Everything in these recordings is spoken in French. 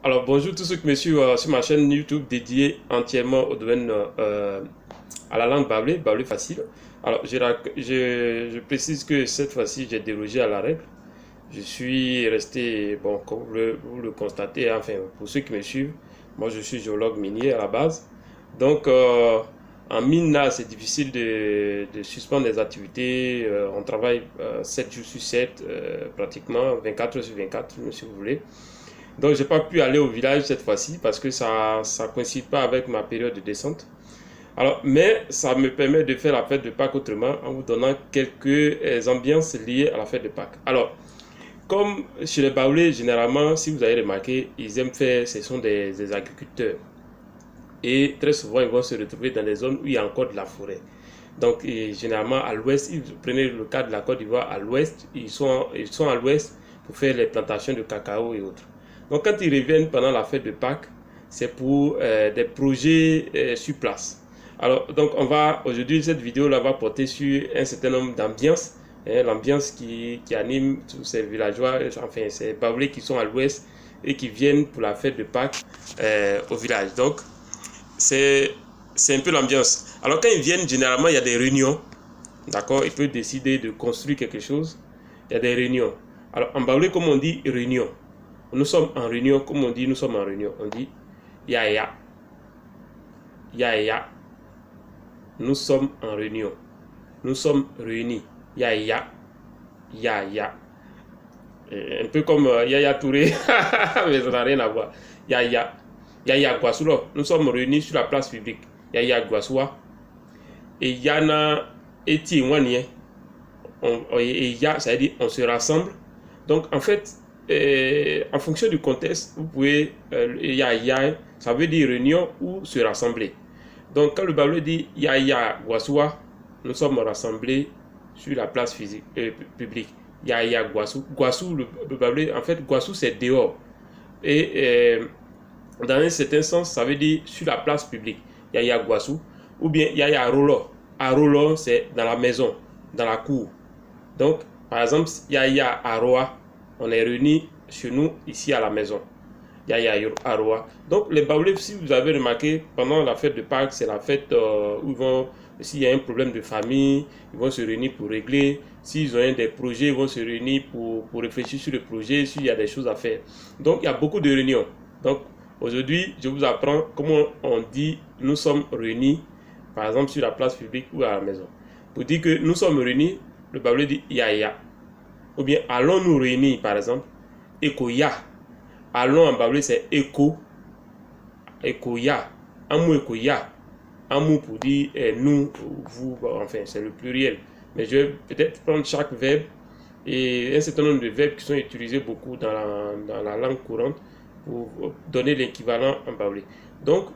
Alors bonjour tous ceux qui me suivent sur ma chaîne YouTube dédiée entièrement au domaine à la langue bablée, bablé facile. Alors je précise que cette fois-ci j'ai dérogé à la règle. Je suis resté, bon comme vous le constatez, enfin pour ceux qui me suivent, moi je suis géologue minier à la base. Donc en mine là c'est difficile de suspendre les activités. On travaille 7 jours sur 7, pratiquement 24 heures sur 24 si vous voulez. Donc, j'ai pas pu aller au village cette fois-ci parce que ça coïncide pas avec ma période de descente. Alors, mais ça me permet de faire la fête de Pâques autrement en vous donnant quelques ambiances liées à la fête de Pâques. Alors, comme chez les Baoulés, généralement, si vous avez remarqué, ils aiment faire, ce sont des agriculteurs. Et très souvent, ils vont se retrouver dans des zones où il y a encore de la forêt. Donc, généralement, à l'ouest, si vous prenez le cas de la Côte d'Ivoire, à l'ouest, ils sont à l'ouest pour faire les plantations de cacao et autres. Donc quand ils reviennent pendant la fête de Pâques, c'est pour des projets sur place. Alors donc aujourd'hui cette vidéo là va porter sur un certain nombre d'ambiances, l'ambiance qui anime tous ces villageois, enfin ces Baoulés qui sont à l'ouest et qui viennent pour la fête de Pâques au village. Donc c'est un peu l'ambiance. Alors quand ils viennent, généralement il y a des réunions, d'accord, ils peuvent décider de construire quelque chose, il y a des réunions. Alors en Baoulé, comme on dit réunion, nous sommes en réunion, comme on dit, nous sommes en réunion. On dit ya ya. Ya ya. Nous sommes en réunion. Nous sommes réunis. Ya ya. Ya ya. Un peu comme Yaya Touré, mais ça n'a rien à voir. Ya ya. Ya ya Guasulo. Nous sommes réunis sur la place publique. Ya ya Guasua. Et Yana Eti Wanye. Et ya, ça veut dire on se rassemble. Donc en fait, en fonction du contexte, vous pouvez, ya, ça veut dire réunion ou se rassembler. Donc quand le Baoulé dit ya Guasua, nous sommes rassemblés sur la place physique, publique. Ya Guasu. Guasu, le Baoulé, en fait, Guasu c'est dehors. Et dans un certain sens, ça veut dire sur la place publique. Ya Guasu. Ou bien ya Arolo. Arolo, c'est dans la maison, dans la cour. Donc, par exemple, ya Aroa. On est réunis chez nous, ici à la maison. Yaya Aroa. Donc, les Baoulés, si vous avez remarqué, pendant la fête de Pâques, c'est la fête où ils vont, s'il y a un problème de famille, ils vont se réunir pour régler. S'ils ont des projets, ils vont se réunir pour réfléchir sur le projet, s'il y a des choses à faire. Donc, il y a beaucoup de réunions. Donc, aujourd'hui, je vous apprends comment on dit nous sommes réunis, par exemple, sur la place publique ou à la maison. Pour dire que nous sommes réunis, le Baoulé dit Yaya. Ou bien allons nous réunir, par exemple. Ekoya. Allons en baoulé, c'est Eko. Ekoya. Amou Ekoya. Amou pour dire nous, vous, enfin, c'est le pluriel. Mais je vais peut-être prendre chaque verbe et un certain nombre de verbes qui sont utilisés beaucoup dans la langue courante pour donner l'équivalent en baoulé. Donc,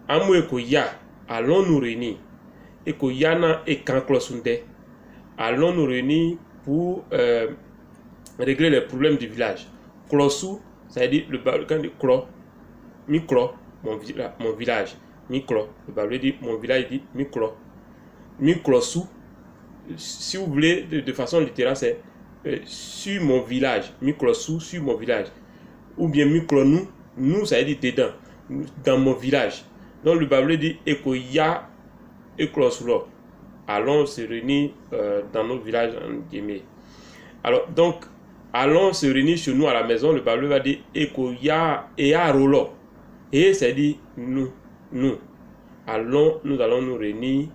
Amou Ekoya. Allons nous réunir. Ekoyana et Kanklosunde. Allons nous réunir pour régler les problèmes du village. Klosu, ça veut dire le balkan de Klo, Miklo, mon village. Miklo, le balkan dit mon village dit Miklo. Miklosu, si vous voulez de façon littérale, c'est sur mon village. Miklosu, sur mon village. Ou bien Miklonou, nous, ça veut dire dedans, dans mon village. Donc le balkan dit Ekoya, Eklosulo. Allons se réunir dans nos villages en guillemets. Alors, donc, allons se réunir chez nous à la maison. Le Baoulé va dire Ekoya et Arolo. Et c'est dit nous. Nous allons nous réunir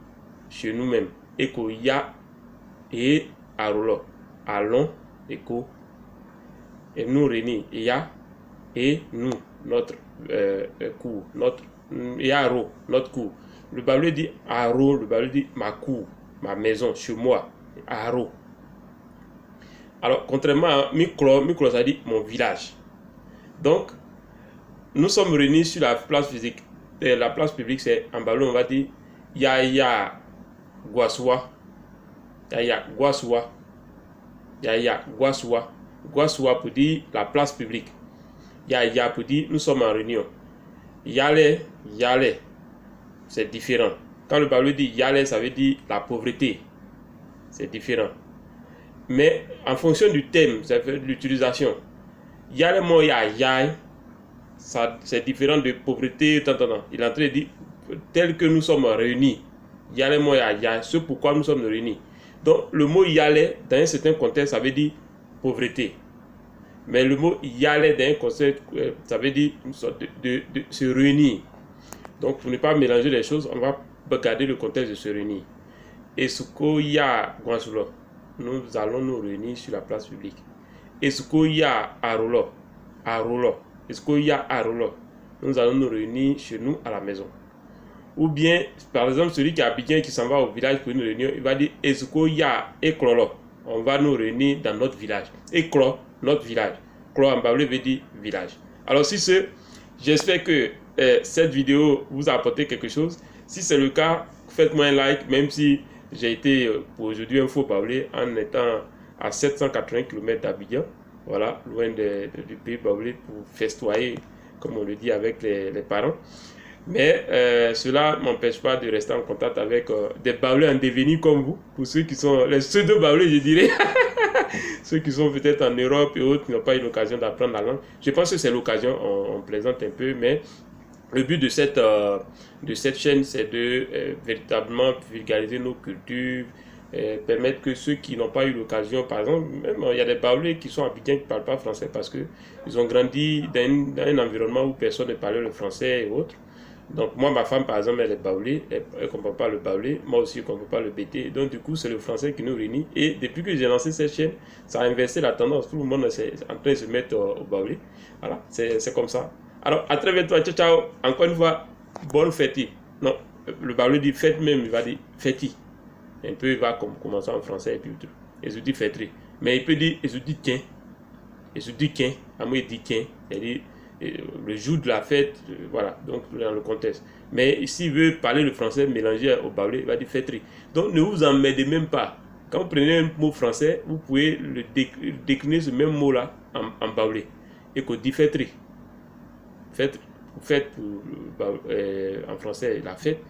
chez nous-mêmes. Ekoya et Arolo. Allons, Eko, et nous réunir. Ya et nous, notre cour. Et Aro, notre cour. Le Baoulé dit Aro, le Baoulé dit ma cour, ma maison, chez moi. Aro. Alors, contrairement à Miklo, ça dit mon village. Donc, nous sommes réunis sur la place physique. La place publique, c'est en Baoulé, on va dire Yaya Guasua. Yaya Guasua. Yaya Guasua. Guasua pour dire la place publique. Yaya pour dire nous sommes en réunion. Yale, Yale, c'est différent. Quand le Baoulé dit Yale, ça veut dire la pauvreté. C'est différent. Mais en fonction du thème, ça fait de l'utilisation. Il y a le mot ya, c'est différent de pauvreté, tant. Il est en train de dire, tel que nous sommes réunis, yale mo ya, ce pourquoi nous sommes réunis. Donc le mot yale, dans un certain contexte, ça veut dire pauvreté. Mais le mot yale, dans un contexte, ça veut dire de se réunir. Donc pour ne pas mélanger les choses, on va garder le contexte de se réunir. Et ce qu'il y a, nous allons nous réunir sur la place publique. Et ce qu'il y a à Rolo, est-ce qu'il y a à Rolo, nous allons nous réunir chez nous à la maison. Ou bien, par exemple, celui qui est Abidjan qui s'en va au village pour une réunion, il va dire est-ce qu'il y a Eklolo, on va nous réunir dans notre village. Eklo, notre village. Klo en baoulé veut dire village. Alors si c'est, j'espère que cette vidéo vous a apporté quelque chose. Si c'est le cas, faites-moi un like, même si j'ai été pour aujourd'hui un faux baoulé en étant à 780 km d'Abidjan. Voilà, loin du pays baoulé pour festoyer, comme on le dit avec les parents. Mais cela ne m'empêche pas de rester en contact avec des baoulés en devenir comme vous. Pour ceux qui sont les pseudo-baoulés, je dirais. Ceux qui sont peut-être en Europe et autres qui n'ont pas eu l'occasion d'apprendre la langue. Je pense que c'est l'occasion, on plaisante un peu, mais le but de cette chaîne, c'est de véritablement vulgariser nos cultures, permettre que ceux qui n'ont pas eu l'occasion, par exemple, même il y a des baoulés qui sont habitants qui ne parlent pas français parce qu'ils ont grandi dans un environnement où personne ne parlait le français et autres. Donc moi, ma femme, par exemple, elle est baoulée, elle ne comprend pas le baoulé, moi aussi, je ne comprends pas le BT. Donc du coup, c'est le français qui nous réunit. Et depuis que j'ai lancé cette chaîne, ça a inversé la tendance. Tout le monde est en train de se mettre au baoulé. Voilà, c'est comme ça. Alors, à très bientôt, ciao, ciao. Encore une fois, bonne fête. Non, le baoulé dit fête même, il va dire fête. Un peu, il va commencer en français et puis tout. Et je dis fêterie. Mais il peut dire, et je dis tiens. Et je dis tiens. À moi, il dit tiens. Il dit le jour de la fête, voilà, donc dans le contexte. Mais s'il veut parler le français mélangé au baoulé, il va dire fêterie. Donc ne vous emmerdez même pas. Quand vous prenez un mot français, vous pouvez le décliner ce même mot-là en baoulé. Et qu'on dit fêterie. Fête, en français la fête,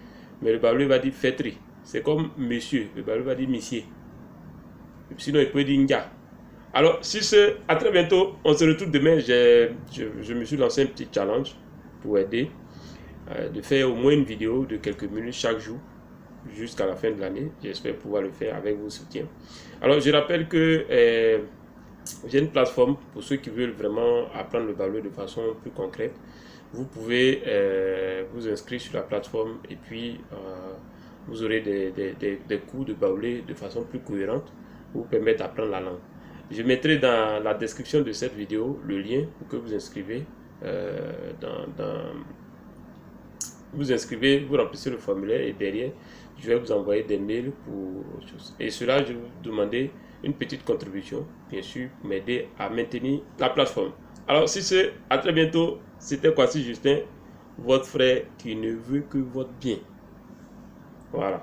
mais le baoulé va dire fêterie. C'est comme monsieur, le baoulé va dire monsieur. Sinon, il peut dire nga. Alors, si c'est à très bientôt, on se retrouve demain. Je me suis lancé un petit challenge pour aider de faire au moins une vidéo de quelques minutes chaque jour jusqu'à la fin de l'année. J'espère pouvoir le faire avec vos soutiens. Alors, je rappelle que j'ai une plateforme pour ceux qui veulent vraiment apprendre le baoulé de façon plus concrète. Vous pouvez vous inscrire sur la plateforme et puis vous aurez des cours de baoulé de façon plus cohérente pour vous permettre d'apprendre la langue. Je mettrai dans la description de cette vidéo le lien pour que vous inscrivez. Vous inscrivez, vous remplissez le formulaire et derrière, je vais vous envoyer des mails pour choses. Et cela, je vais vous demander une petite contribution, bien sûr, pour m'aider à maintenir la plateforme. Alors, si c'est, à très bientôt. C'était Kwasi Justin, votre frère qui ne veut que votre bien. Voilà.